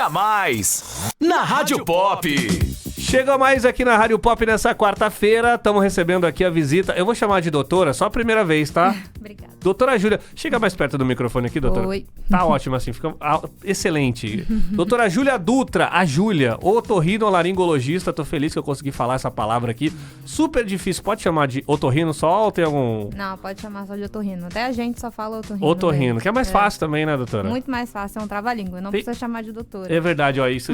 Chega Mais na Rádio Pop. Chega mais aqui na Rádio Pop nessa quarta-feira. Estamos recebendo aqui a visita. Eu vou chamar de doutora, só a primeira vez, tá? Obrigada. Doutora Júlia, chega mais perto do microfone aqui, doutora. Oi. Tá ótimo assim, fica excelente. Doutora Júlia Dutra, a Júlia, otorrinolaringologista. Tô feliz que eu consegui falar essa palavra aqui. Super difícil, pode chamar de otorrino só ou tem algum... Não, pode chamar só de otorrino. Até a gente só fala otorrino. Otorrino, mesmo. que é mais fácil também, né, doutora? Muito mais fácil, é um trava-língua. Não precisa chamar de doutora. É verdade, ó, isso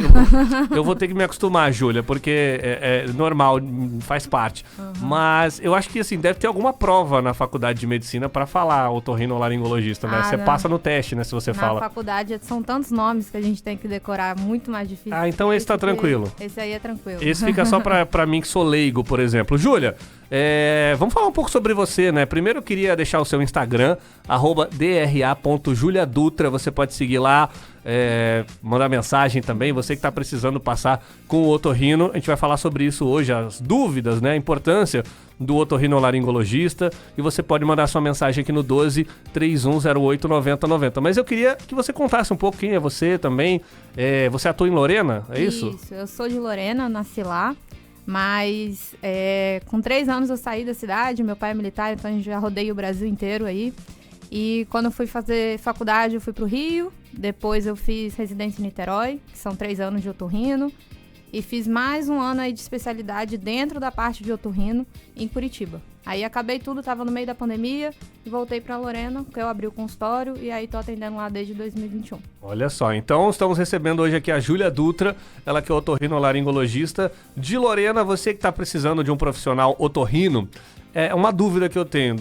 eu vou ter que me acostumar, Júlia, porque é normal, faz parte. Mas eu acho que, assim, deve ter alguma prova na faculdade de medicina pra falar otorrinolaringologista, né? Você não. passa no teste, né, se você Na fala. faculdade são tantos nomes que a gente tem que decorar, muito mais difícil. Ah, então esse tá tranquilo. Esse aí é tranquilo. Esse fica só pra mim que sou leigo, por exemplo. Júlia, vamos falar um pouco sobre você, né? Primeiro eu queria deixar o seu Instagram, @dra.juliadutra. Você pode seguir lá, mandar mensagem também. Você que tá precisando passar com o otorrino. A gente vai falar sobre isso hoje, as dúvidas, né? A importância do otorrinolaringologista. E você pode mandar sua mensagem aqui no 12 3108 9090. Mas eu queria que você contasse um pouco quem é você também. Você atua em Lorena, é isso? Isso, eu sou de Lorena, nasci lá. Mas com 3 anos eu saí da cidade, meu pai é militar, então a gente já rodei o Brasil inteiro aí. E quando eu fui fazer faculdade, eu fui pro Rio, depois eu fiz residência em Niterói, que são 3 anos de otorrino, e fiz mais um ano aí de especialidade dentro da parte de otorrino em Curitiba. Aí acabei tudo, tava no meio da pandemia e voltei pra Lorena, porque eu abri o consultório e aí tô atendendo lá desde 2021. Olha só, então estamos recebendo hoje aqui a Júlia Dutra, ela que é otorrinolaringologista de Lorena. Você que está precisando de um profissional otorrino, uma dúvida que eu tenho,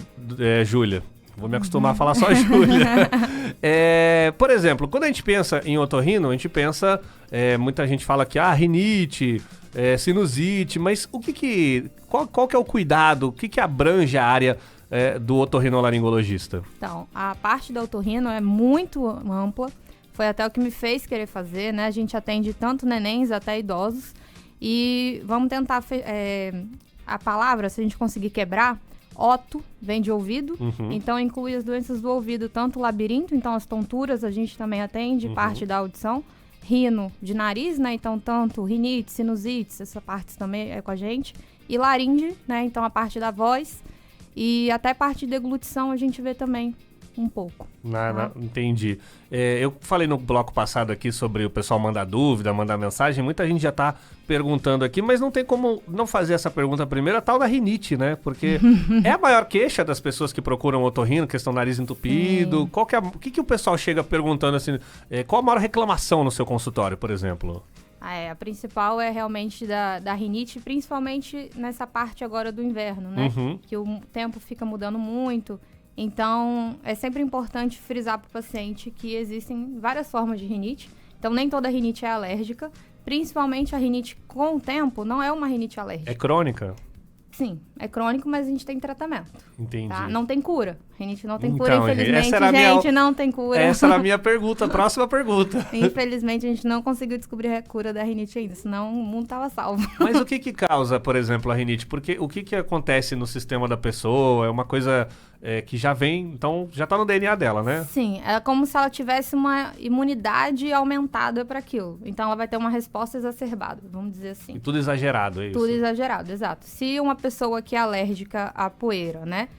Júlia, vou me acostumar a falar só Júlia. Por exemplo, quando a gente pensa em otorrino, a gente pensa, muita gente fala que rinite, sinusite, mas qual que é o cuidado, o que abrange a área do otorrinolaringologista? Então, a parte da otorrino é muito ampla, foi até o que me fez querer fazer, né? A gente atende tanto nenéns até idosos e vamos tentar, a palavra, se a gente conseguir quebrar, oto vem de ouvido, então inclui as doenças do ouvido, tanto labirinto, então as tonturas a gente também atende, parte da audição, rino de nariz, né? Então tanto rinite, sinusite, essa parte também é com a gente, e laringe, né? Então a parte da voz e até parte de deglutição a gente vê também um pouco. Entendi. Eu falei no bloco passado aqui sobre o pessoal mandar dúvida, mandar mensagem. Muita gente já tá perguntando aqui, mas não tem como não fazer essa pergunta primeiro, a tal da rinite, né? Porque é a maior queixa das pessoas que procuram otorrino, questão do nariz entupido. O que o pessoal chega perguntando assim? Qual a maior reclamação no seu consultório, por exemplo? A principal é realmente da rinite, principalmente nessa parte agora do inverno, né? Que o tempo fica mudando muito. Então, é sempre importante frisar para o paciente que existem várias formas de rinite. Então, nem toda rinite é alérgica. Principalmente a rinite com o tempo não é uma rinite alérgica. É crônica? Sim, é crônico, mas a gente tem tratamento. Entendi. Tá? Não tem cura. Rinite não tem cura, Então, infelizmente. Não tem cura. Essa era a minha pergunta. Próxima pergunta. Infelizmente, a gente não conseguiu descobrir a cura da rinite ainda, senão o mundo tava salvo. Mas o que causa, por exemplo, a rinite? Porque o que acontece no sistema da pessoa? É uma coisa que já vem, então já tá no DNA dela, né? Sim, é como se ela tivesse uma imunidade aumentada para aquilo. Então, ela vai ter uma resposta exacerbada, vamos dizer assim. E tudo exagerado, é isso? Tudo exagerado, exato. Se uma pessoa que é alérgica à poeira, né?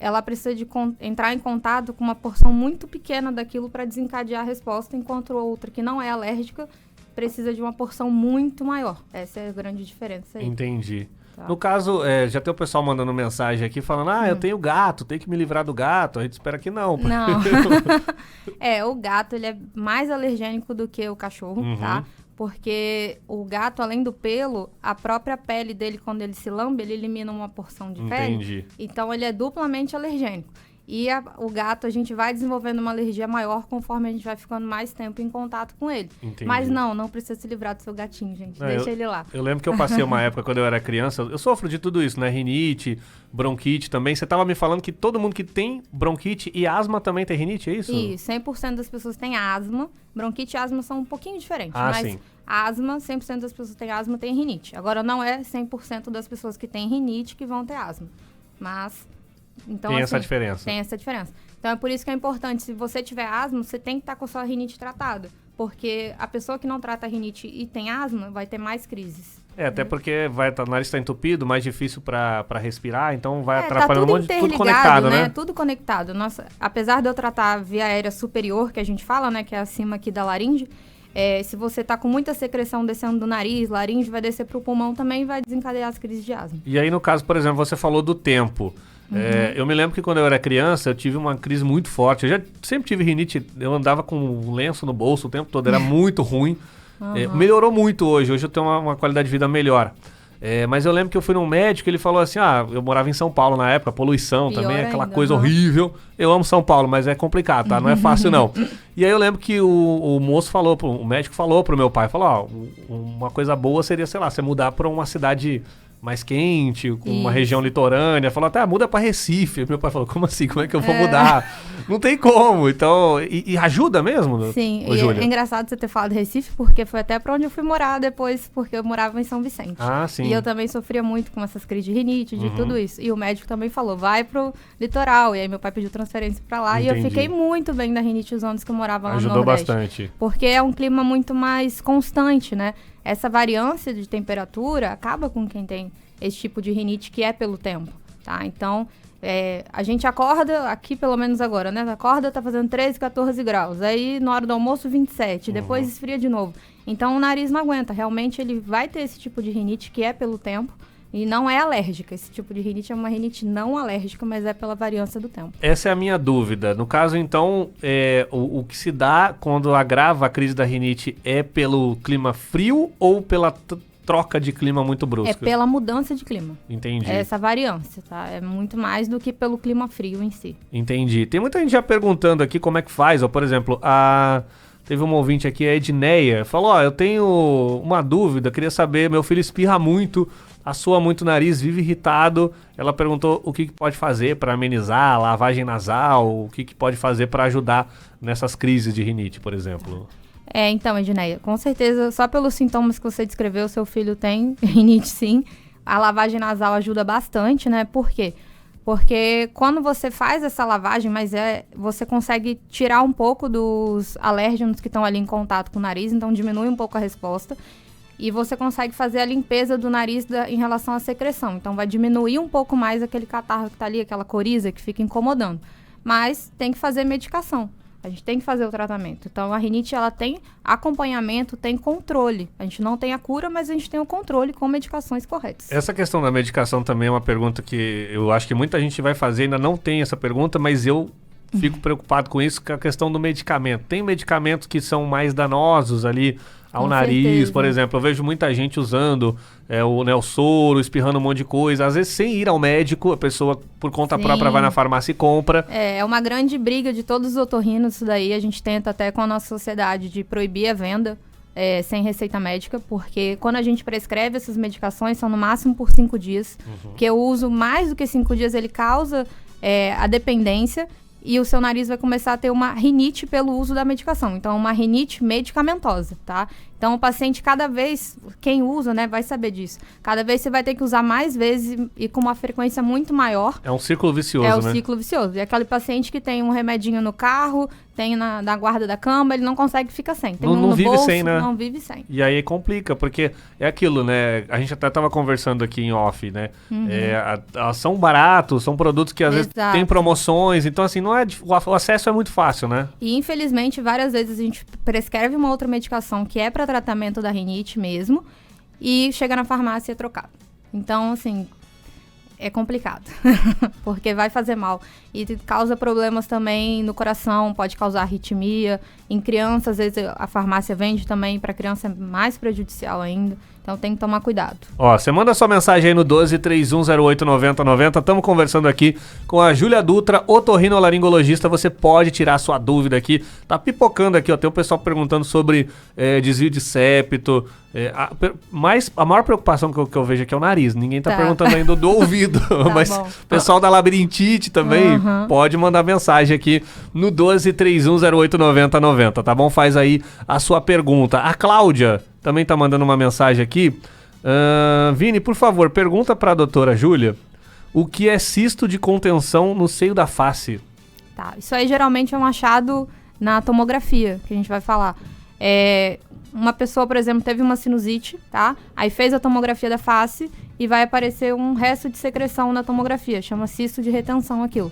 Ela precisa de entrar em contato com uma porção muito pequena daquilo para desencadear a resposta, enquanto outra que não é alérgica precisa de uma porção muito maior. Essa é a grande diferença aí. Entendi. Tá. No caso, já tem o pessoal mandando mensagem aqui falando, eu tenho gato, tenho que me livrar do gato. A gente espera que não. Não. O gato, ele é mais alergênico do que o cachorro, tá? Porque o gato, além do pelo, a própria pele dele, quando ele se lambe, ele elimina uma porção de pele. Entendi. Então, ele é duplamente alergênico. E o gato, a gente vai desenvolvendo uma alergia maior conforme a gente vai ficando mais tempo em contato com ele. Entendi. Mas não precisa se livrar do seu gatinho, gente. Deixa ele lá. Eu lembro que eu passei uma época, quando eu era criança, eu sofro de tudo isso, né? Rinite, bronquite também. Você tava me falando que todo mundo que tem bronquite e asma também tem rinite, é isso? Isso, 100% das pessoas têm asma. Bronquite e asma são um pouquinho diferentes, mas sim. asma, 100% das pessoas que têm asma têm rinite. Agora, não é 100% das pessoas que têm rinite que vão ter asma, mas... Então, tem essa diferença. Tem essa diferença. Então, é por isso que é importante, se você tiver asma, você tem que estar com a sua rinite tratada. porque a pessoa que não trata a rinite e tem asma vai ter mais crises. Até porque o nariz está entupido, mais difícil para respirar, então vai Tá atrapalhando tudo um monte de tudo interligado, conectado, né? Tudo conectado. Nossa, apesar de eu tratar a via aérea superior, que a gente fala, né, que é acima aqui da laringe, se você tá com muita secreção descendo do nariz, laringe vai descer pro pulmão também e vai desencadear as crises de asma. E aí, no caso, por exemplo, você falou do tempo. Eu me lembro que quando eu era criança, eu tive uma crise muito forte. Eu já sempre tive rinite, eu andava com um lenço no bolso o tempo todo, era muito ruim. Melhorou muito hoje eu tenho uma qualidade de vida melhor. Mas eu lembro que eu fui num médico, ele falou assim, eu morava em São Paulo na época, poluição Pior também, aquela ainda, coisa horrível. Eu amo São Paulo, mas é complicado, tá? Não é fácil não. E aí eu lembro que o moço falou, o médico falou pro meu pai, falou, uma coisa boa seria, sei lá, você mudar pra uma cidade mais quente, com uma região litorânea. Falou até, muda pra Recife. Meu pai falou, como assim? Como é que eu vou mudar? Não tem como. Então, e ajuda mesmo? Sim, ô, e Júlia? é engraçado você ter falado Recife, porque foi até pra onde eu fui morar depois, porque eu morava em São Vicente. Ah, sim. E eu também sofria muito com essas crises de rinite, de tudo isso. E o médico também falou, vai pro litoral. E aí meu pai pediu transferência pra lá. Entendi. E eu fiquei muito bem da rinite os anos que eu morava lá no Ajudou Nordeste. bastante. Porque é um clima muito mais constante, né? Essa variância de temperatura acaba com quem tem esse tipo de rinite que é pelo tempo, tá? Então, a gente acorda, aqui pelo menos agora, né? Acorda, tá fazendo 13, 14 graus. Aí, na hora do almoço, 27. Depois esfria de novo. Então, o nariz não aguenta. Realmente, ele vai ter esse tipo de rinite que é pelo tempo e não é alérgica. Esse tipo de rinite é uma rinite não alérgica, mas é pela variância do tempo. Essa é a minha dúvida. No caso, então, o que se dá quando agrava a crise da rinite é pelo clima frio ou pela troca de clima muito brusca? É pela mudança de clima. Entendi. É essa variância, tá? É muito mais do que pelo clima frio em si. Entendi. Tem muita gente já perguntando aqui como é que faz. Ou, por exemplo, teve uma ouvinte aqui, a Edneia, falou, eu tenho uma dúvida, queria saber, meu filho espirra muito, assua muito o nariz, vive irritado. Ela perguntou o que pode fazer para amenizar, lavagem nasal, o que pode fazer para ajudar nessas crises de rinite, por exemplo. Então, Edneia, com certeza, só pelos sintomas que você descreveu, seu filho tem rinite sim. A lavagem nasal ajuda bastante, né? Por quê? Porque quando você faz essa lavagem, você consegue tirar um pouco dos alérgenos que estão ali em contato com o nariz, então diminui um pouco a resposta. E você consegue fazer a limpeza do nariz em relação à secreção. Então vai diminuir um pouco mais aquele catarro que tá ali, aquela coriza que fica incomodando. Mas tem que fazer medicação. A gente tem que fazer o tratamento. Então, a rinite, ela tem acompanhamento, tem controle. A gente não tem a cura, mas a gente tem o controle com medicações corretas. Essa questão da medicação também é uma pergunta que eu acho que muita gente vai fazer, ainda não tem essa pergunta, mas eu fico preocupado com isso, com a questão do medicamento. Tem medicamentos que são mais danosos ali ao Com nariz, certeza. por exemplo. Eu vejo muita gente usando o soro, espirrando um monte de coisa. Às vezes sem ir ao médico, a pessoa por conta Sim. própria vai na farmácia e compra. É uma grande briga de todos os otorrinos isso daí. A gente tenta até com a nossa sociedade de proibir a venda sem receita médica, porque quando a gente prescreve essas medicações, são no máximo por 5 dias. Porque o uso mais do que 5 dias, ele causa a dependência e o seu nariz vai começar a ter uma rinite pelo uso da medicação. Então, uma rinite medicamentosa, tá? Então, o paciente, cada vez, quem usa, né, vai saber disso. Cada vez você vai ter que usar mais vezes e com uma frequência muito maior. É um círculo vicioso, É o né? ciclo vicioso. E aquele paciente que tem um remedinho no carro, tem na guarda da cama, ele não consegue ficar sem. Tem Não no vive bolso, sem, né? Não vive sem. E aí complica, porque é aquilo, né? A gente até tava conversando aqui em off, né? São baratos, são produtos que às vezes Exato. tem promoções, então assim, o acesso é muito fácil, né? E, infelizmente, várias vezes a gente prescreve uma outra medicação que é para tratamento da rinite mesmo, e chega na farmácia e é trocado. Então, assim, é complicado, porque vai fazer mal. E causa problemas também no coração, pode causar arritmia. Em criança, às vezes a farmácia vende também, para criança é mais prejudicial ainda. Então tem que tomar cuidado. Ó, você manda sua mensagem aí no 12-3108-9090. Estamos conversando aqui com a Júlia Dutra, otorrinolaringologista. Você pode tirar sua dúvida aqui. Tá pipocando aqui, ó. Tem o pessoal perguntando sobre desvio de septo. A maior preocupação que eu vejo aqui é o nariz. Ninguém tá perguntando ainda do ouvido. Mas bom. o pessoal da labirintite também pode mandar mensagem aqui no 12-3108-9090, tá bom? Faz aí a sua pergunta. A Cláudia também tá mandando uma mensagem aqui. Vini, por favor, pergunta pra doutora Júlia o que é cisto de contenção no seio da face. Tá, isso aí geralmente é um achado na tomografia, que a gente vai falar. Uma pessoa, por exemplo, teve uma sinusite, tá? Aí fez a tomografia da face e vai aparecer um resto de secreção na tomografia. Chama cisto de retenção aquilo.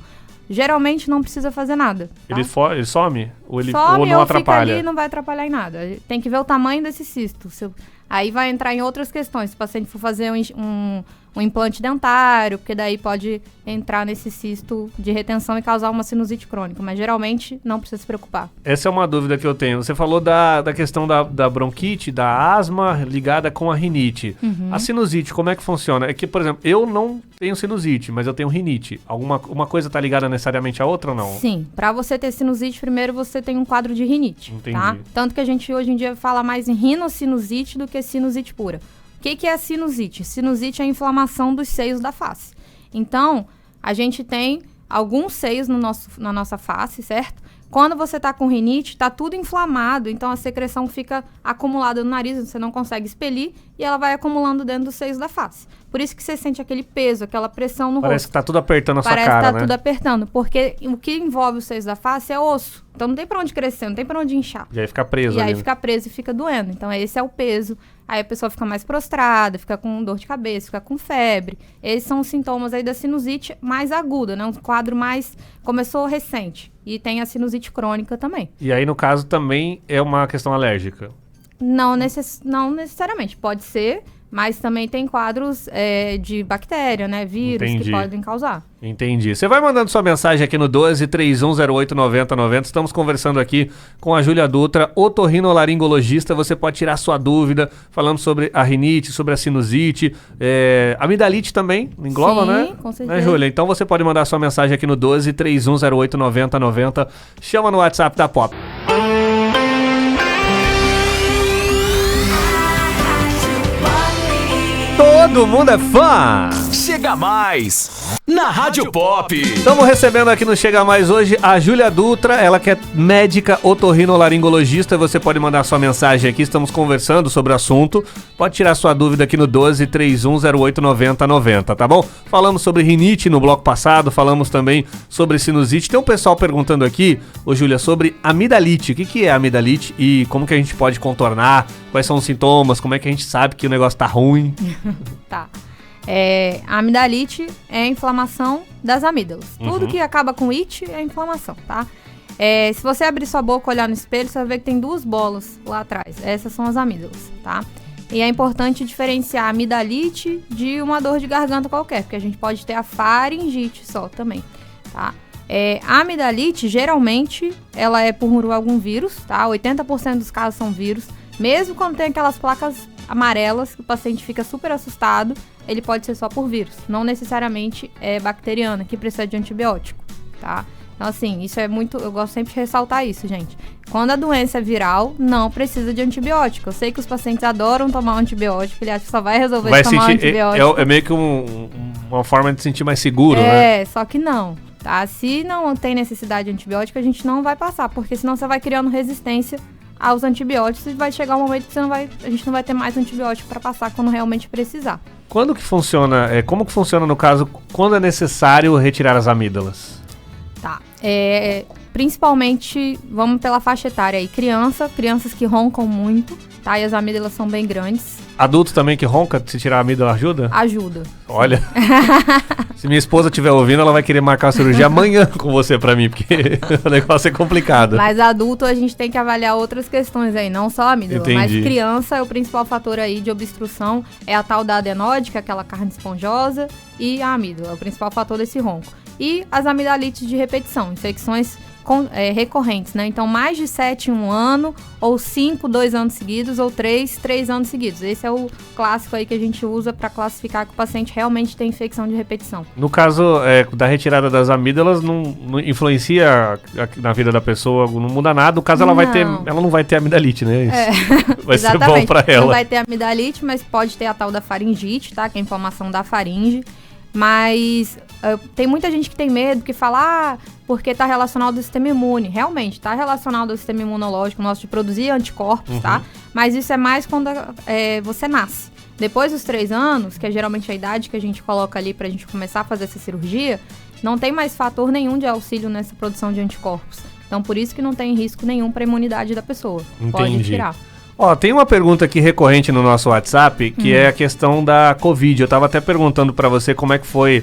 Geralmente não precisa fazer nada. Tá? Ele some? Ou Some não ou atrapalha? fica ali e não vai atrapalhar em nada. Tem que ver o tamanho desse cisto. Aí vai entrar em outras questões. Se o paciente for fazer um implante dentário, porque daí pode entrar nesse cisto de retenção e causar uma sinusite crônica. Mas geralmente não precisa se preocupar. Essa é uma dúvida que eu tenho. Você falou da questão da bronquite, da asma ligada com a rinite. A sinusite, como é que funciona? É que, por exemplo, eu não tenho sinusite, mas eu tenho rinite. Uma coisa tá ligada necessariamente à outra ou não? Sim. Pra você ter sinusite, primeiro você tem um quadro de rinite. Entendi. Tá? Tanto que a gente hoje em dia fala mais em rinocinusite do que sinusite pura. O que é a sinusite? Sinusite é a inflamação dos seios da face. Então, a gente tem alguns seios na nossa face, certo? Quando você tá com rinite, tá tudo inflamado, então a secreção fica acumulada no nariz, você não consegue expelir e ela vai acumulando dentro dos seios da face. Por isso que você sente aquele peso, aquela pressão no rosto. Parece que tá tudo apertando a sua cara, né? Parece que tá tudo apertando, porque o que envolve os seios da face é osso. Então não tem pra onde crescer, não tem pra onde inchar. E aí fica preso E ali, aí né? fica preso e fica doendo. Então esse é o peso. Aí a pessoa fica mais prostrada, fica com dor de cabeça, fica com febre. Esses são os sintomas aí da sinusite mais aguda, né? Um quadro mais... Começou recente. E tem a sinusite crônica também. E aí, no caso, também é uma questão alérgica. Não necessariamente. Pode ser, mas também tem quadros de bactéria, né? Vírus Entendi. que podem causar. Entendi. Você vai mandando sua mensagem aqui no 12-3108-9090. Estamos conversando aqui com a Júlia Dutra, otorrinolaringologista. Você pode tirar sua dúvida, falando sobre a rinite, sobre a sinusite, amidalite também, engloba, Sim, né? com certeza. Né, Júlia? Então você pode mandar sua mensagem aqui no 12-3108-9090. Chama no WhatsApp da Pop. Todo mundo é fã! Chega mais na Rádio Pop. Estamos recebendo aqui no Chega Mais hoje a Júlia Dutra, ela que é médica otorrinolaringologista. Você pode mandar sua mensagem aqui, estamos conversando sobre o assunto. Pode tirar sua dúvida aqui no 12-3108-9090, tá bom? Falamos sobre rinite no bloco passado, falamos também sobre sinusite. Tem um pessoal perguntando aqui, ô Júlia, sobre amidalite. O que é amidalite e como que a gente pode contornar? Quais são os sintomas? Como é que a gente sabe que o negócio tá ruim? Tá. A amidalite é a inflamação das amígdalas. Tudo que acaba com it é inflamação, tá? Se você abrir sua boca e olhar no espelho, você vai ver que tem 2 bolas lá atrás. Essas são as amígdalas, tá? E é importante diferenciar a amidalite de uma dor de garganta qualquer, porque a gente pode ter a faringite só também, tá? A amidalite, geralmente, ela é por algum vírus, tá? 80% dos casos são vírus. Mesmo quando tem aquelas placas amarelas, que o paciente fica super assustado, ele pode ser só por vírus. Não necessariamente é bacteriana, que precisa de antibiótico, tá? Então, assim, isso é muito... Eu gosto sempre de ressaltar isso, gente. Quando a doença é viral, não precisa de antibiótico. Eu sei que os pacientes adoram tomar um antibiótico, ele acha que só vai resolver tomar um antibiótico. É meio que uma forma de se sentir mais seguro, né? Só que não, tá? Se não tem necessidade de antibiótico, a gente não vai passar, porque senão você vai criando resistência aos antibióticos e vai chegar um momento que a gente não vai ter mais antibiótico para passar quando realmente precisar. Quando que funciona, como que funciona no caso, quando é necessário retirar as amígdalas? Tá, principalmente, vamos pela faixa etária aí, crianças que roncam muito, tá, e as amígdalas são bem grandes. Adultos também que ronca, se tirar a amígdala ajuda? Ajuda. Olha, se minha esposa estiver ouvindo, ela vai querer marcar a cirurgia amanhã com você pra mim, porque o negócio é complicado. Mas adulto a gente tem que avaliar outras questões aí, não só a amígdala. Entendi. Mas criança, o principal fator aí de obstrução é a tal da adenóide, aquela carne esponjosa, e a amígdala, o principal fator desse ronco. E as amidalites de repetição, infecções recorrentes, né? Então, mais de 7 em um ano, ou 5, 2 anos seguidos, ou 3 anos seguidos. Esse é o clássico aí que a gente usa para classificar que o paciente realmente tem infecção de repetição. No caso da retirada das amígdalas, não influencia na vida da pessoa, não muda nada. No caso, ela não vai ter amidalite, né? Isso vai ser bom para ela. Não vai ter amidalite, mas pode ter a tal da faringite, tá? Que é a inflamação da faringe. Mas tem muita gente que tem medo, que fala, porque está relacionado ao sistema imune. Realmente, está relacionado ao sistema imunológico nosso de produzir anticorpos, tá? Mas isso é mais quando você nasce. Depois dos 3 anos, que é geralmente a idade que a gente coloca ali pra gente começar a fazer essa cirurgia, não tem mais fator nenhum de auxílio nessa produção de anticorpos. Então, por isso que não tem risco nenhum para a imunidade da pessoa. Pode Entendi. tirar. Ó, tem uma pergunta aqui recorrente no nosso WhatsApp, que é a questão da Covid. Eu tava até perguntando pra você como é que foi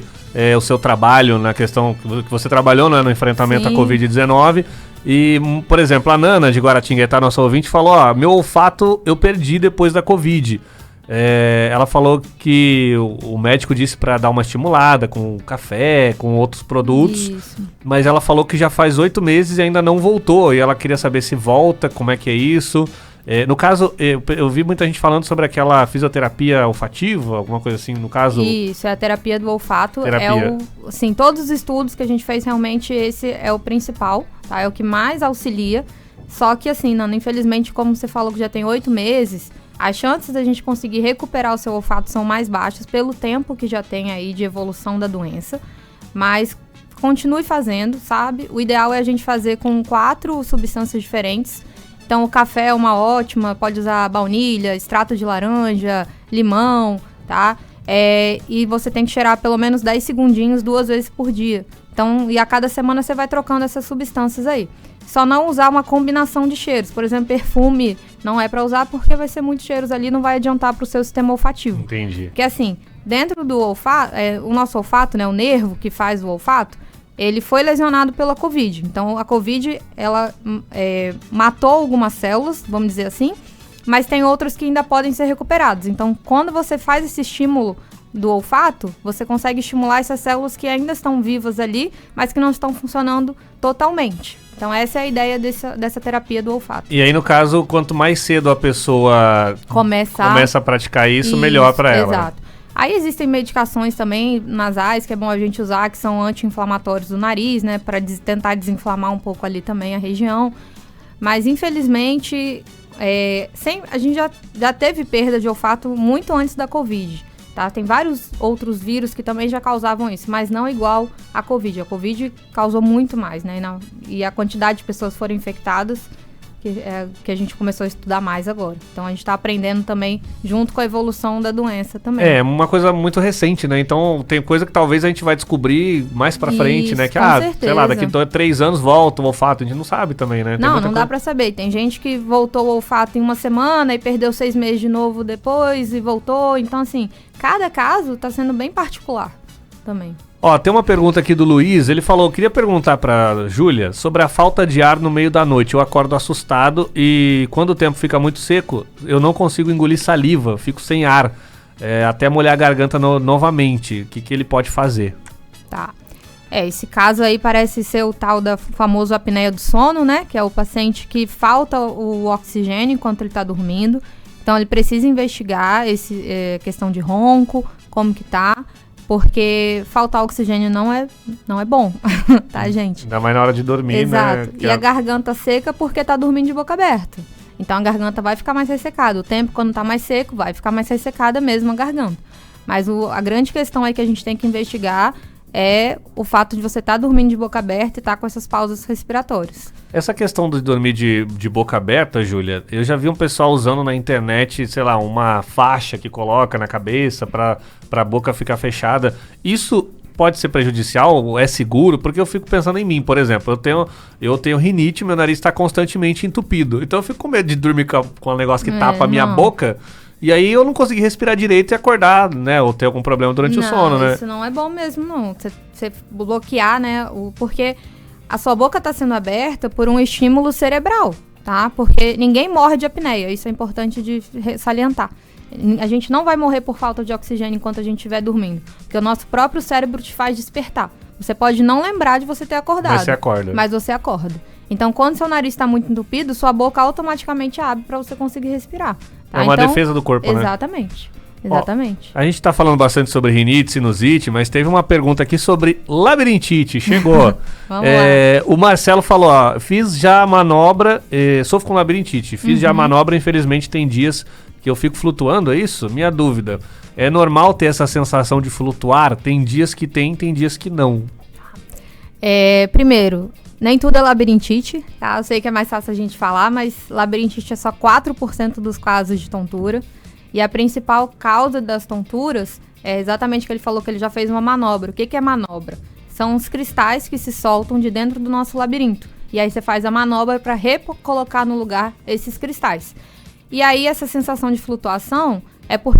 o seu trabalho na questão que você trabalhou, né, no enfrentamento à Sim. Covid-19. E, por exemplo, a Nana de Guaratinguetá, nossa ouvinte, falou, ó, meu olfato eu perdi depois da Covid. Ela falou que o médico disse pra dar uma estimulada com café, com outros produtos. Isso. Mas ela falou que já faz 8 meses e ainda não voltou. E ela queria saber se volta, como é que é isso. No caso, eu vi muita gente falando sobre aquela fisioterapia olfativa, alguma coisa assim, no caso... Isso, é a terapia do olfato. Terapia. Assim, todos os estudos que a gente fez, realmente, esse é o principal, tá? É o que mais auxilia. Só que, assim, Nana, infelizmente, como você falou que já tem 8 meses, as chances da gente conseguir recuperar o seu olfato são mais baixas pelo tempo que já tem aí de evolução da doença. Mas continue fazendo, sabe? O ideal é a gente fazer com 4 substâncias diferentes. Então, o café é uma ótima, pode usar baunilha, extrato de laranja, limão, tá? E você tem que cheirar pelo menos 10 segundinhos 2 vezes por dia. Então, e a cada semana você vai trocando essas substâncias aí. Só não usar uma combinação de cheiros. Por exemplo, perfume não é para usar porque vai ser muitos cheiros ali, não vai adiantar para o seu sistema olfativo. Entendi. Porque assim, dentro do olfato, o nosso olfato, né, o nervo que faz o olfato, ele foi lesionado pela Covid. Então, a Covid, ela matou algumas células, vamos dizer assim, mas tem outras que ainda podem ser recuperadas. Então, quando você faz esse estímulo do olfato, você consegue estimular essas células que ainda estão vivas ali, mas que não estão funcionando totalmente. Então, essa é a ideia dessa terapia do olfato. E aí, no caso, quanto mais cedo a pessoa começa a praticar isso, melhor para ela. Exato. Aí existem medicações também nasais, que é bom a gente usar, que são anti-inflamatórios do nariz, né? Para tentar desinflamar um pouco ali também a região. Mas, infelizmente, a gente já teve perda de olfato muito antes da Covid, tá? Tem vários outros vírus que também já causavam isso, mas não igual à Covid. A Covid causou muito mais, né? E a quantidade de pessoas que foram infectadas, que a gente começou a estudar mais agora. Então a gente está aprendendo também junto com a evolução da doença também. É uma coisa muito recente, né? Então tem coisa que talvez a gente vai descobrir mais pra frente, né? Que, com certeza. sei lá, daqui a 3 anos volta o olfato. A gente não sabe também, né? Não dá pra saber. Tem gente que voltou o olfato em uma semana e perdeu 6 meses de novo depois e voltou. Então, assim, cada caso tá sendo bem particular também. Ó, tem uma pergunta aqui do Luiz, ele falou, queria perguntar pra Júlia sobre a falta de ar no meio da noite. Eu acordo assustado e quando o tempo fica muito seco, eu não consigo engolir saliva, fico sem ar, até molhar a garganta novamente. O que ele pode fazer? Tá. Esse caso aí parece ser o tal da famoso apneia do sono, né? Que é o paciente que falta o oxigênio enquanto ele tá dormindo. Então ele precisa investigar questão de ronco, como que tá. Porque faltar oxigênio não é bom, tá, gente? Ainda mais na hora de dormir, Exato. né? E a garganta seca porque tá dormindo de boca aberta. Então a garganta vai ficar mais ressecada. O tempo, quando tá mais seco, vai ficar mais ressecada mesmo a garganta. Mas a grande questão aí que a gente tem que investigar é o fato de você estar dormindo de boca aberta e estar com essas pausas respiratórias. Essa questão de dormir de boca aberta, Júlia, eu já vi um pessoal usando na internet, sei lá, uma faixa que coloca na cabeça pra boca ficar fechada. Isso pode ser prejudicial? É seguro? Porque eu fico pensando em mim, por exemplo. Eu tenho rinite, meu nariz está constantemente entupido. Então eu fico com medo de dormir com um negócio que tapa a minha boca. E aí eu não consegui respirar direito e acordar, né? Ou ter algum problema durante o sono, né? Isso não é bom mesmo, não. Você bloquear, né? Porque a sua boca está sendo aberta por um estímulo cerebral, tá? Porque ninguém morre de apneia. Isso é importante de salientar. A gente não vai morrer por falta de oxigênio enquanto a gente estiver dormindo. Porque o nosso próprio cérebro te faz despertar. Você pode não lembrar de você ter acordado. Mas você acorda. Mas você acorda. Então, quando seu nariz está muito entupido, sua boca automaticamente abre para você conseguir respirar. Tá? É uma defesa do corpo, né? Exatamente. Exatamente. Ó, a gente tá falando bastante sobre rinite, sinusite, mas teve uma pergunta aqui sobre labirintite. Chegou. Vamos lá. O Marcelo falou, ó, fiz já a manobra, sofro com labirintite. Fiz já a manobra, infelizmente tem dias que eu fico flutuando, é isso? Minha dúvida. É normal ter essa sensação de flutuar? Tem dias que tem dias que não. Primeiro, nem tudo é labirintite, tá? Eu sei que é mais fácil a gente falar, mas labirintite é só 4% dos casos de tontura. E a principal causa das tonturas é exatamente o que ele falou, que ele já fez uma manobra. O que é manobra? São os cristais que se soltam de dentro do nosso labirinto. E aí você faz a manobra para recolocar no lugar esses cristais. E aí essa sensação de flutuação é porque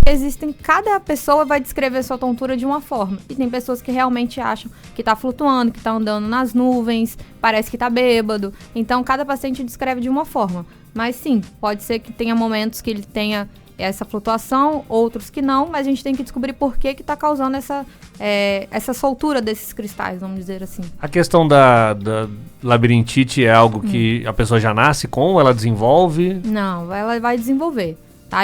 cada pessoa vai descrever sua tontura de uma forma. E tem pessoas que realmente acham que tá flutuando, que tá andando nas nuvens, parece que tá bêbado. Então cada paciente descreve de uma forma. Mas sim, pode ser que tenha momentos que ele tenha essa flutuação, outros que não, mas a gente tem que descobrir por que tá causando essa soltura desses cristais, vamos dizer assim. A questão da labirintite é algo que a pessoa já nasce com, ou ela desenvolve? Não, ela vai desenvolver, tá?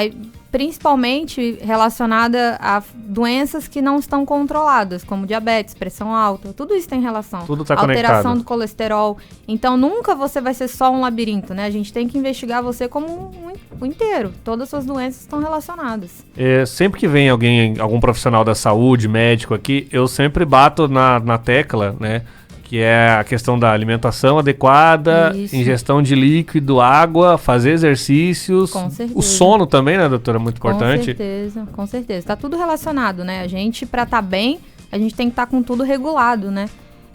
Principalmente relacionada a doenças que não estão controladas, como diabetes, pressão alta, tudo isso tem relação. Tudo tá alteração conectado. do colesterol. Então nunca você vai ser só um labirinto, né? A gente tem que investigar você como um inteiro. Todas as suas doenças estão relacionadas. Sempre que vem algum profissional da saúde, médico aqui, eu sempre bato na tecla, né? Que é a questão da alimentação adequada, Isso. ingestão de líquido, água, fazer exercícios. Com certeza. O sono também, né, doutora? Muito importante. Com certeza. Tá tudo relacionado, né? A gente, pra estar bem, a gente tem que estar com tudo regulado, né?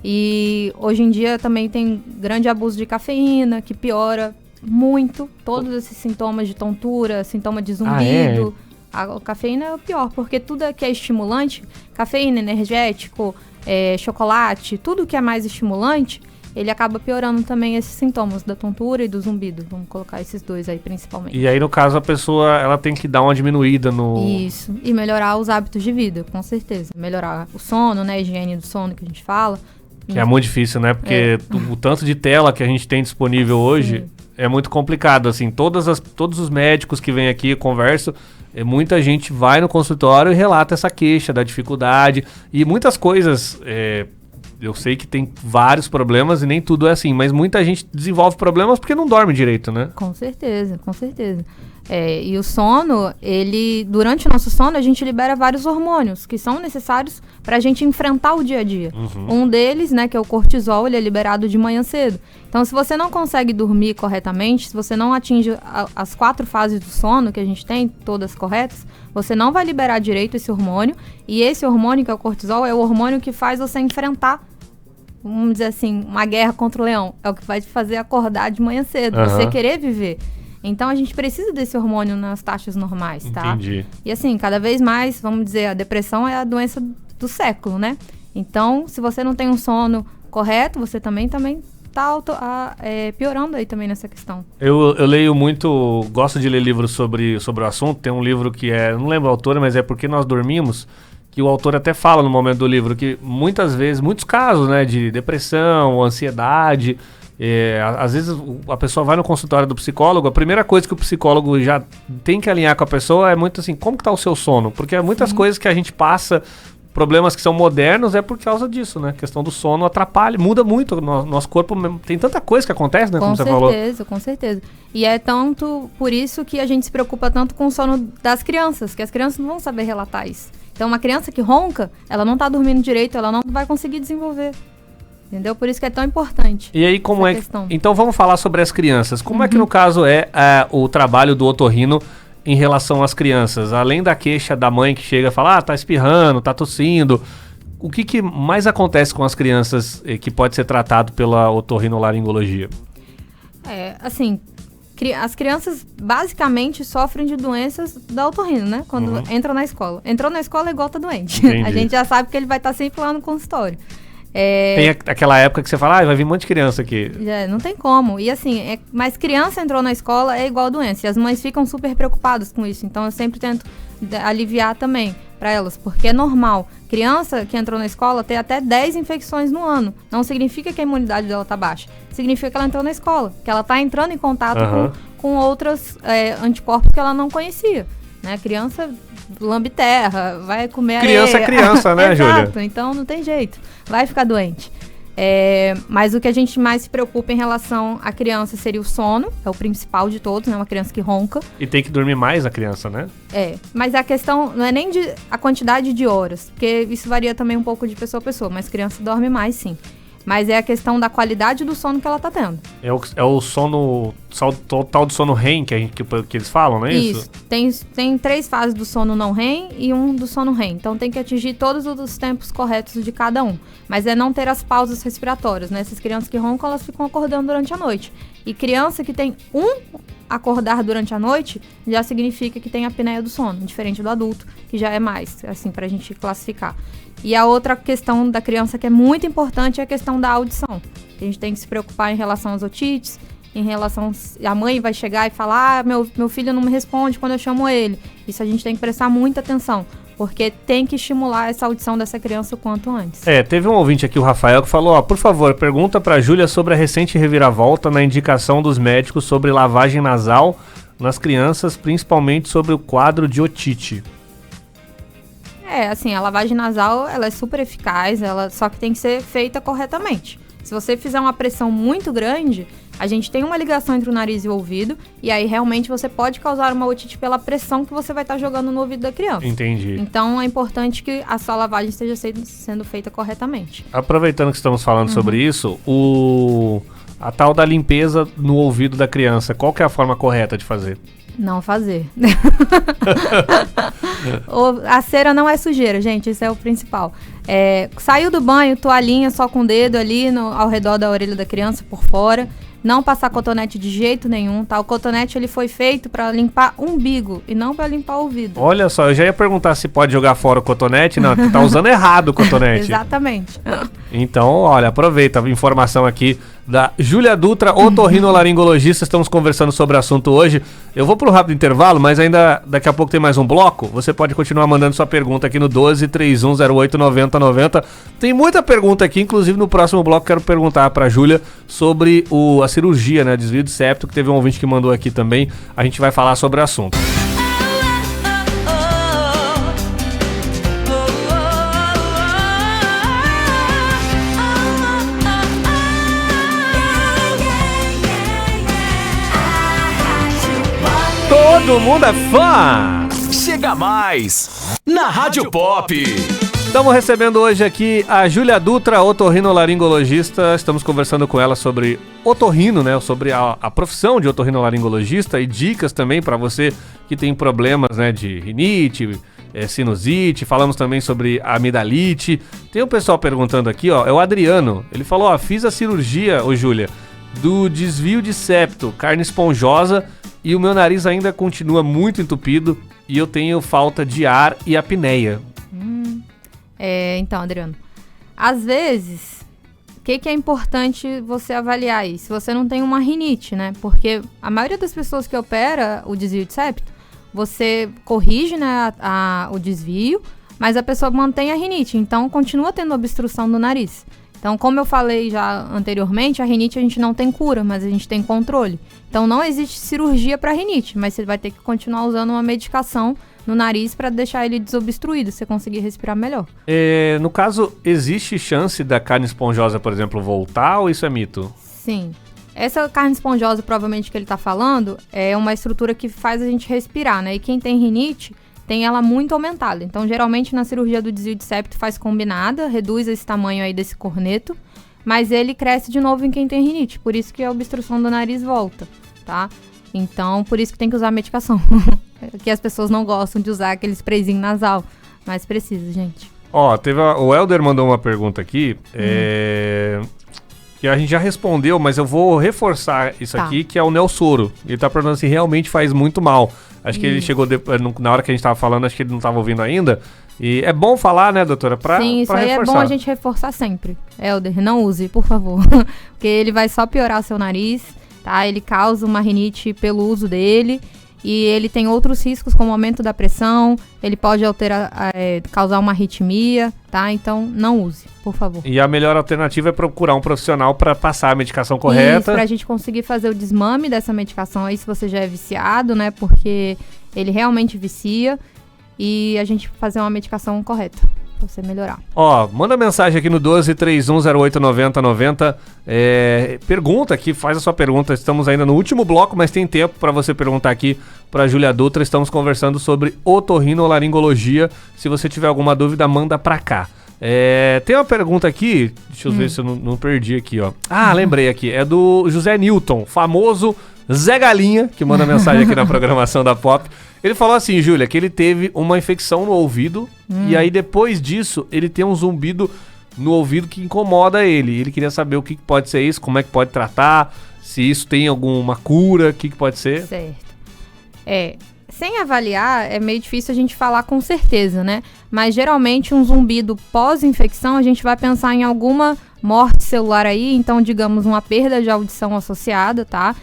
E hoje em dia também tem grande abuso de cafeína, que piora muito todos esses sintomas de tontura, sintoma de zumbido. A cafeína é o pior, porque tudo que é estimulante, cafeína, energético, chocolate, tudo que é mais estimulante, ele acaba piorando também esses sintomas da tontura e do zumbido. Vamos colocar esses dois aí principalmente. E aí, no caso, a pessoa ela tem que dar uma diminuída no... Isso, e melhorar os hábitos de vida, com certeza. Melhorar o sono, né, a higiene do sono que a gente fala. Que é muito difícil, né? Porque o tanto de tela que a gente tem disponível hoje é muito complicado, assim. Todos os médicos que vêm aqui, eu converso, muita gente vai no consultório e relata essa queixa da dificuldade. E muitas coisas, eu sei que tem vários problemas e nem tudo é assim, mas muita gente desenvolve problemas porque não dorme direito, né? Com certeza, com certeza. E o sono, durante o nosso sono, a gente libera vários hormônios que são necessários para a gente enfrentar o dia a dia. Um deles, né, que é o cortisol, ele é liberado de manhã cedo. Então, se você não consegue dormir corretamente, se você não atinge as 4 fases do sono que a gente tem, todas corretas, você não vai liberar direito esse hormônio. E esse hormônio, que é o cortisol, é o hormônio que faz você enfrentar, vamos dizer assim, uma guerra contra o leão. É o que vai te fazer acordar de manhã cedo, você querer viver. Então, a gente precisa desse hormônio nas taxas normais, tá? Entendi. E assim, cada vez mais, vamos dizer, a depressão é a doença do século, né? Então, se você não tem um sono correto, você também tá piorando aí também nessa questão. Eu leio muito, gosto de ler livros sobre o assunto. Tem um livro que não lembro o autor, mas é Porque Nós Dormimos, que o autor até fala no momento do livro que muitas vezes, muitos casos, né, de depressão, ansiedade... às vezes a pessoa vai no consultório do psicólogo, a primeira coisa que o psicólogo já tem que alinhar com a pessoa é muito assim, como que tá o seu sono? Porque muitas coisas que a gente passa, problemas que são modernos, é por causa disso, né? A questão do sono atrapalha, muda muito o nosso corpo, tem tanta coisa que acontece, né? Como você falou. Com certeza. E é tanto por isso que a gente se preocupa tanto com o sono das crianças, que as crianças não vão saber relatar isso. Então uma criança que ronca, ela não tá dormindo direito, ela não vai conseguir desenvolver. Entendeu? Por isso que é tão importante. E aí, como é que... Então, vamos falar sobre as crianças. Como é que, no caso, o trabalho do otorrino em relação às crianças? Além da queixa da mãe que chega e fala, tá espirrando, tá tossindo. O que mais acontece com as crianças que pode ser tratado pela otorrinolaringologia? Assim, as crianças basicamente sofrem de doenças da otorrino, né? Quando entram na escola. Entrou na escola é igual tá doente. A gente já sabe que ele vai estar sempre lá no consultório. Tem aquela época que você fala, vai vir um monte de criança aqui. Não tem como. E assim, mas criança entrou na escola é igual doença. E as mães ficam super preocupadas com isso. Então eu sempre tento aliviar também para elas, porque é normal. Criança que entrou na escola ter até 10 infecções no ano. Não significa que a imunidade dela tá baixa. Significa que ela entrou na escola, que ela tá entrando em contato com outros anticorpos que ela não conhecia. Né? Criança lambe terra, vai comer criança areia. É criança, né, Júlia? Exato, então não tem jeito. Vai ficar doente. Mas o que a gente mais se preocupa em relação à criança seria o sono, é o principal de todos, né? Uma criança que ronca. E tem que dormir mais a criança, né? Mas a questão não é nem a quantidade de horas, porque isso varia também um pouco de pessoa a pessoa, mas criança dorme mais, sim. Mas é a questão da qualidade do sono que ela tá tendo. É o sono, tal do sono REM que eles falam, não é isso? Isso. Tem 3 fases do sono não REM e 1 do sono REM. Então tem que atingir todos os tempos corretos de cada um. Mas é não ter as pausas respiratórias, né? Essas crianças que roncam, elas ficam acordando durante a noite. E criança que tem acordar durante a noite, já significa que tem apneia do sono, diferente do adulto, que já é mais, assim, pra gente classificar. E a outra questão da criança que é muito importante é a questão da audição. A gente tem que se preocupar em relação às otites, em relação... A mãe vai chegar e falar, meu filho não me responde quando eu chamo ele. Isso a gente tem que prestar muita atenção, porque tem que estimular essa audição dessa criança o quanto antes. Teve um ouvinte aqui, o Rafael, que falou, por favor, pergunta pra Júlia sobre a recente reviravolta na indicação dos médicos sobre lavagem nasal nas crianças, principalmente sobre o quadro de otite. Assim, a lavagem nasal, ela é super eficaz, só que tem que ser feita corretamente. Se você fizer uma pressão muito grande, a gente tem uma ligação entre o nariz e o ouvido, e aí realmente você pode causar uma otite pela pressão que você vai estar jogando no ouvido da criança. Entendi. Então é importante que a sua lavagem esteja sendo feita corretamente. Aproveitando que estamos falando sobre isso, a tal da limpeza no ouvido da criança, qual que é a forma correta de fazer? Não fazer. A cera não é sujeira, gente, isso é o principal. Saiu do banho, toalhinha só com o dedo ali ao redor da orelha da criança, por fora. Não passar cotonete de jeito nenhum, tá? O cotonete ele foi feito para limpar o umbigo e não para limpar o ouvido. Olha só, eu já ia perguntar se pode jogar fora o cotonete. Não, tu tá usando errado o cotonete. Exatamente. Então, olha, aproveita a informação aqui da Júlia Dutra, otorrinolaringologista. Estamos conversando sobre o assunto hoje. Eu vou para um rápido intervalo, mas ainda daqui a pouco tem mais um bloco. Você pode continuar mandando sua pergunta aqui no 12-3108-9090. Tem muita pergunta aqui, inclusive no próximo bloco quero perguntar para a Júlia sobre a cirurgia, né, desvio de septo, que teve um ouvinte que mandou aqui também. A gente vai falar sobre o assunto. Todo mundo é fã! Chega mais na Rádio Pop. Estamos recebendo hoje aqui a Júlia Dutra, otorrinolaringologista. Estamos conversando com ela sobre otorrino, né? Sobre a profissão de otorrinolaringologista e dicas também para você que tem problemas, né, de rinite, sinusite. Falamos também sobre amidalite. Tem um pessoal perguntando aqui, é o Adriano. Ele falou, fiz a cirurgia, Júlia, do desvio de septo, carne esponjosa, e o meu nariz ainda continua muito entupido e eu tenho falta de ar e apneia. Então, Adriano, às vezes, o que é importante você avaliar aí? Se você não tem uma rinite, né? Porque a maioria das pessoas que opera o desvio de septo, você corrige, né, o desvio, mas a pessoa mantém a rinite, então continua tendo obstrução do nariz. Então, como eu falei já anteriormente, a rinite a gente não tem cura, mas a gente tem controle. Então, não existe cirurgia para rinite, mas você vai ter que continuar usando uma medicação no nariz para deixar ele desobstruído, você conseguir respirar melhor. No caso, existe chance da carne esponjosa, por exemplo, voltar ou isso é mito? Sim. Essa carne esponjosa, provavelmente, que ele está falando, é uma estrutura que faz a gente respirar, né? E quem tem rinite tem ela muito aumentada. Então, geralmente, na cirurgia do desvio de septo faz combinada, reduz esse tamanho aí desse corneto, mas ele cresce de novo em quem tem rinite, por isso que a obstrução do nariz volta, tá? Então, por isso que tem que usar a medicação. Que as pessoas não gostam de usar aquele sprayzinho nasal, mas precisa, gente. O Helder mandou uma pergunta aqui, que a gente já respondeu, mas eu vou reforçar isso aqui, que é o Nelsoro. Ele tá perguntando se realmente faz muito mal. Acho que ele chegou na hora que a gente tava falando, acho que ele não tava ouvindo ainda. E é bom falar, né, doutora? Sim, isso aí reforçar. É bom a gente reforçar sempre. Helder, não use, por favor. Porque ele vai só piorar seu nariz, tá? Ele causa uma rinite pelo uso dele. E ele tem outros riscos, como aumento da pressão, ele pode causar uma arritmia, tá? Então, não use, por favor. E a melhor alternativa é procurar um profissional para passar a medicação correta. Isso, pra gente conseguir fazer o desmame dessa medicação aí, se você já é viciado, né? Porque ele realmente vicia. E a gente fazer uma medicação correta, pra você melhorar. Manda mensagem aqui no 12-3108-9090. Pergunta aqui, faz a sua pergunta. Estamos ainda no último bloco, mas tem tempo para você perguntar aqui para Júlia Dutra. Estamos conversando sobre otorrinolaringologia. Se você tiver alguma dúvida, manda para cá. Tem uma pergunta aqui, deixa eu ver se eu não perdi aqui, ó. Lembrei aqui, é do José Newton, famoso Zé Galinha, que manda mensagem aqui na programação da Pop. Ele falou assim, Júlia, que ele teve uma infecção no ouvido e aí depois disso ele tem um zumbido no ouvido que incomoda ele. Ele queria saber o que pode ser isso, como é que pode tratar, se isso tem alguma cura, o que pode ser. Certo. Sem avaliar, é meio difícil a gente falar com certeza, né? Mas geralmente um zumbido pós-infecção, a gente vai pensar em alguma morte celular aí, então digamos uma perda de audição associada, tá?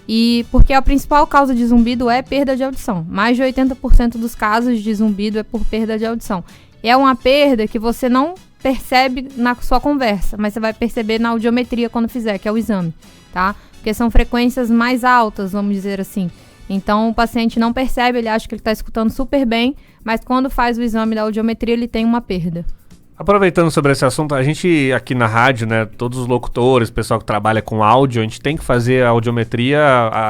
E porque a principal causa de zumbido é perda de audição. Mais de 80% dos casos de zumbido é por perda de audição. É uma perda que você não percebe na sua conversa, mas você vai perceber na audiometria quando fizer, que é o exame, tá? Porque são frequências mais altas, vamos dizer assim. Então, o paciente não percebe, ele acha que ele está escutando super bem, mas quando faz o exame da audiometria, ele tem uma perda. Aproveitando sobre esse assunto, a gente aqui na rádio, né, todos os locutores, pessoal que trabalha com áudio, a gente tem que fazer a audiometria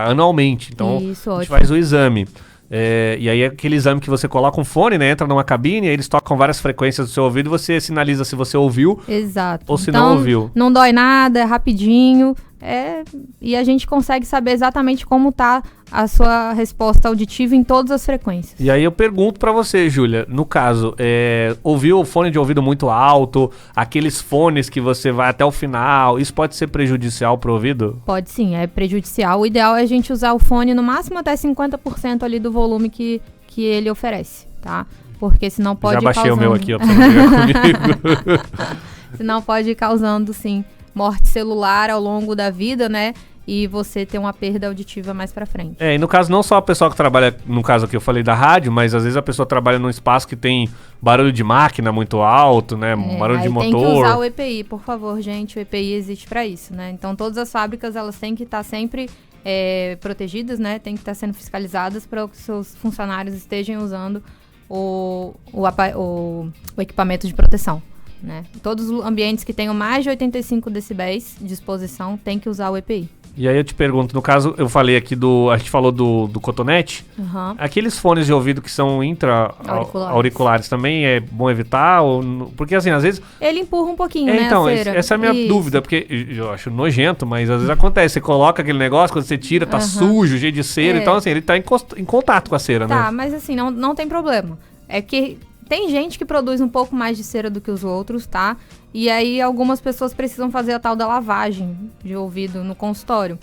anualmente. Então, isso, a gente faz o exame. E aí é aquele exame que você coloca um fone, né, entra numa cabine, aí eles tocam várias frequências do seu ouvido e você sinaliza se você ouviu. Exato. Ou se não ouviu. Não dói nada, é rapidinho. E a gente consegue saber exatamente como tá a sua resposta auditiva em todas as frequências. E aí eu pergunto pra você, Júlia, no caso, ouviu o fone de ouvido muito alto, aqueles fones que você vai até o final, isso pode ser prejudicial pro ouvido? Pode sim, é prejudicial. O ideal é a gente usar o fone no máximo até 50% ali do volume que ele oferece, tá? Porque senão pode ir causando... Já baixei o meu aqui, ó, pra você não brigar comigo. Senão pode ir causando, sim, morte celular ao longo da vida, né? E você ter uma perda auditiva mais pra frente. E no caso, não só a pessoa que trabalha, no caso aqui eu falei da rádio, mas às vezes a pessoa trabalha num espaço que tem barulho de máquina muito alto, né? Barulho de motor. Tem que usar o EPI, por favor, gente. O EPI existe pra isso, né? Então todas as fábricas, elas têm que estar sempre protegidas, né? Tem que estar sendo fiscalizadas para que seus funcionários estejam usando o equipamento de proteção. Né? Todos os ambientes que tenham mais de 85 decibéis de exposição tem que usar o EPI. E aí eu te pergunto, no caso, eu falei aqui a gente falou do cotonete, aqueles fones de ouvido que são intra-auriculares também é bom evitar? Porque assim, às vezes... Ele empurra um pouquinho, né, então, a cera. Essa é a minha dúvida, porque eu acho nojento, mas às vezes acontece, você coloca aquele negócio, quando você tira, tá sujo, cheio de cera, então assim, ele tá em contato com a cera, né? Tá, mas assim, não tem problema. É que tem gente que produz um pouco mais de cera do que os outros, tá? E aí algumas pessoas precisam fazer a tal da lavagem de ouvido no consultório,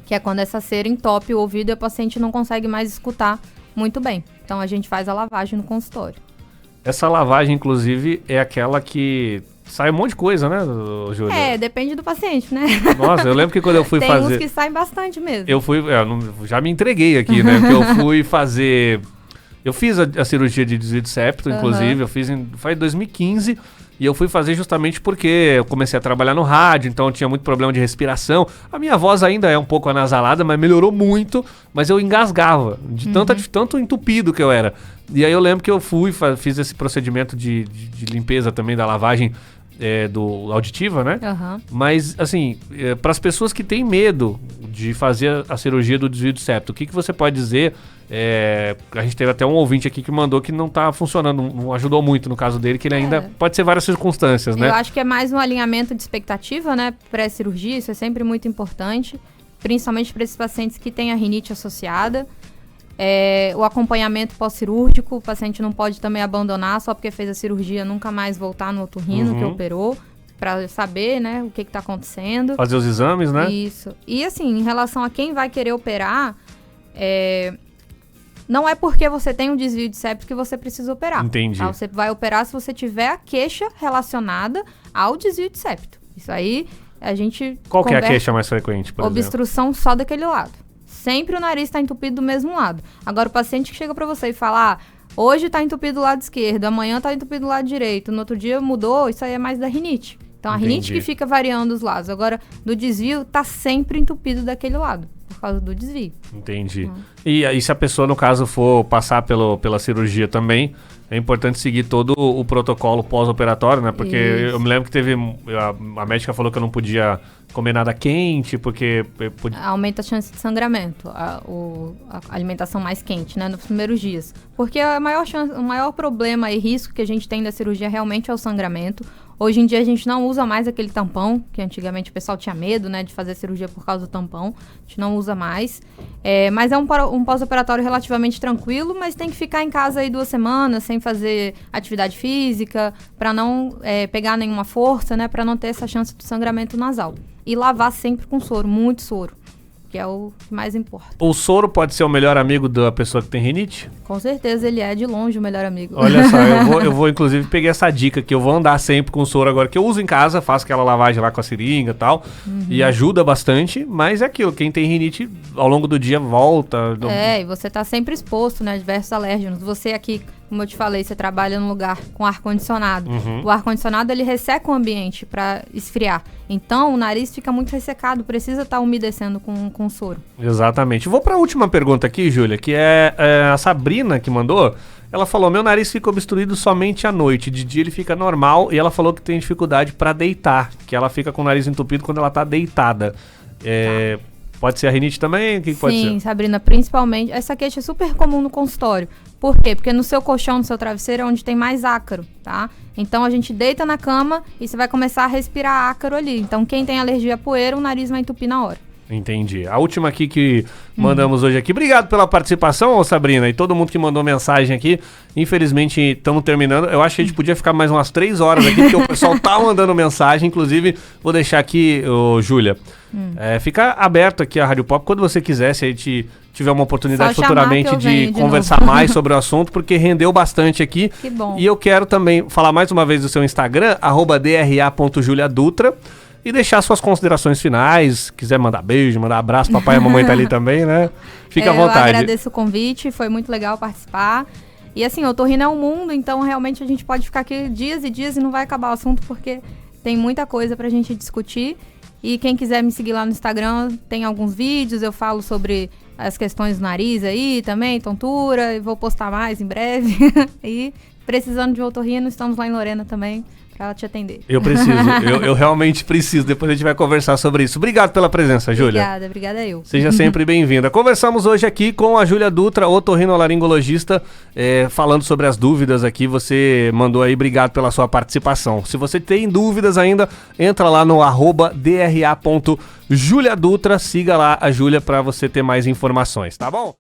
que é quando essa cera entope o ouvido e o paciente não consegue mais escutar muito bem. Então a gente faz a lavagem no consultório. Essa lavagem, inclusive, é aquela que sai um monte de coisa, né, Júlia? Depende do paciente, né? Nossa, eu lembro que quando eu fui fazer... Tem uns que saem bastante mesmo. Já me entreguei aqui, né? Porque eu fui fazer... Eu fiz a cirurgia de desvio de septo, inclusive, eu fiz foi em 2015, e eu fui fazer justamente porque eu comecei a trabalhar no rádio, então eu tinha muito problema de respiração. A minha voz ainda é um pouco anasalada, mas melhorou muito, mas eu engasgava, de tanto entupido que eu era. E aí eu lembro que eu fiz esse procedimento de limpeza também da lavagem do auditiva, né? Mas, assim, para as pessoas que têm medo de fazer a cirurgia do desvio de septo, o que você pode dizer? A gente teve até um ouvinte aqui que mandou que não tá funcionando, não ajudou muito no caso dele, que ele ainda pode ser várias circunstâncias, né? Eu acho que é mais um alinhamento de expectativa, né? Pré-cirurgia, isso é sempre muito importante, principalmente para esses pacientes que têm a rinite associada. O acompanhamento pós-cirúrgico, o paciente não pode também abandonar só porque fez a cirurgia, nunca mais voltar no otorrino que operou, para saber, né, o que está acontecendo. Fazer os exames, né? Isso. E assim, em relação a quem vai querer operar, não é porque você tem um desvio de septo que você precisa operar. Entendi. Tá? Você vai operar se você tiver a queixa relacionada ao desvio de septo. Isso aí, a gente... Qual que é a queixa mais frequente, por exemplo? Obstrução só daquele lado. Sempre o nariz está entupido do mesmo lado. Agora, o paciente que chega para você e fala, hoje está entupido do lado esquerdo, amanhã está entupido do lado direito, no outro dia mudou, isso aí é mais da rinite. Então, a rinite que fica variando os lados. Agora, do desvio, está sempre entupido daquele lado, por causa do desvio. Entendi. E se a pessoa, no caso, for passar pela cirurgia também, é importante seguir todo o protocolo pós-operatório, né? Porque eu me lembro que teve... A médica falou que eu não podia comer nada quente, porque... Aumenta a chance de sangramento, a alimentação mais quente, né, nos primeiros dias. Porque o maior problema e risco que a gente tem da cirurgia realmente é o sangramento. Hoje em dia a gente não usa mais aquele tampão, que antigamente o pessoal tinha medo, né, de fazer cirurgia por causa do tampão. A gente não usa mais. Mas é um pós-operatório relativamente tranquilo, mas tem que ficar em casa aí 2 semanas, sem fazer atividade física, para não pegar nenhuma força, né, para não ter essa chance de sangramento nasal. E lavar sempre com soro, muito soro, que é o que mais importa. O soro pode ser o melhor amigo da pessoa que tem rinite? Com certeza, ele é de longe o melhor amigo. Olha só, eu vou inclusive pegar essa dica que eu vou andar sempre com soro agora, que eu uso em casa, faço aquela lavagem lá com a seringa e tal, e ajuda bastante, mas é aquilo, quem tem rinite ao longo do dia volta. E você tá sempre exposto, né, a diversos alérgenos. Você aqui, como eu te falei, você trabalha num lugar com ar-condicionado. O ar-condicionado, ele resseca o ambiente para esfriar. Então, o nariz fica muito ressecado, precisa estar umedecendo com soro. Exatamente. Vou para a última pergunta aqui, Júlia, que é a Sabrina que mandou. Ela falou, meu nariz fica obstruído somente à noite, de dia ele fica normal, e ela falou que tem dificuldade para deitar, que ela fica com o nariz entupido quando ela tá deitada. Pode ser a rinite também? O que pode ser? Sim, Sabrina, principalmente. Essa queixa é super comum no consultório. Por quê? Porque no seu colchão, no seu travesseiro, é onde tem mais ácaro, tá? Então, a gente deita na cama e você vai começar a respirar ácaro ali. Então, quem tem alergia à poeira, o nariz vai entupir na hora. Entendi. A última aqui que mandamos hoje aqui. Obrigado pela participação, Sabrina, e todo mundo que mandou mensagem aqui. Infelizmente, estamos terminando. Eu acho que a gente podia ficar mais umas 3 horas aqui, porque o pessoal tá mandando mensagem. Inclusive, vou deixar aqui, Júlia, fica aberto aqui a Rádio Pop quando você quiser, se a gente tiver uma oportunidade futuramente de conversar mais sobre o assunto, porque rendeu bastante aqui. Que bom. E eu quero também falar mais uma vez do seu Instagram, @dra.juliadutra. E deixar suas considerações finais, quiser mandar beijo, mandar abraço, papai e a mamãe tá ali também, né? Fica à vontade. Eu agradeço o convite, foi muito legal participar. E assim, o otorrino é um mundo, então realmente a gente pode ficar aqui dias e dias e não vai acabar o assunto, porque tem muita coisa pra gente discutir. E quem quiser me seguir lá no Instagram, tem alguns vídeos, eu falo sobre as questões do nariz aí também, tontura, e vou postar mais em breve. E precisando de otorrino, estamos lá em Lorena também, pra ela te atender. Eu preciso, eu realmente preciso. Depois a gente vai conversar sobre isso. Obrigado pela presença, Júlia. Obrigada eu. Seja sempre bem-vinda. Conversamos hoje aqui com a Júlia Dutra, otorrinolaringologista, falando sobre as dúvidas aqui. Você mandou aí, obrigado pela sua participação. Se você tem dúvidas ainda, entra lá no @dra.juliadutra, siga lá a Júlia para você ter mais informações, tá bom?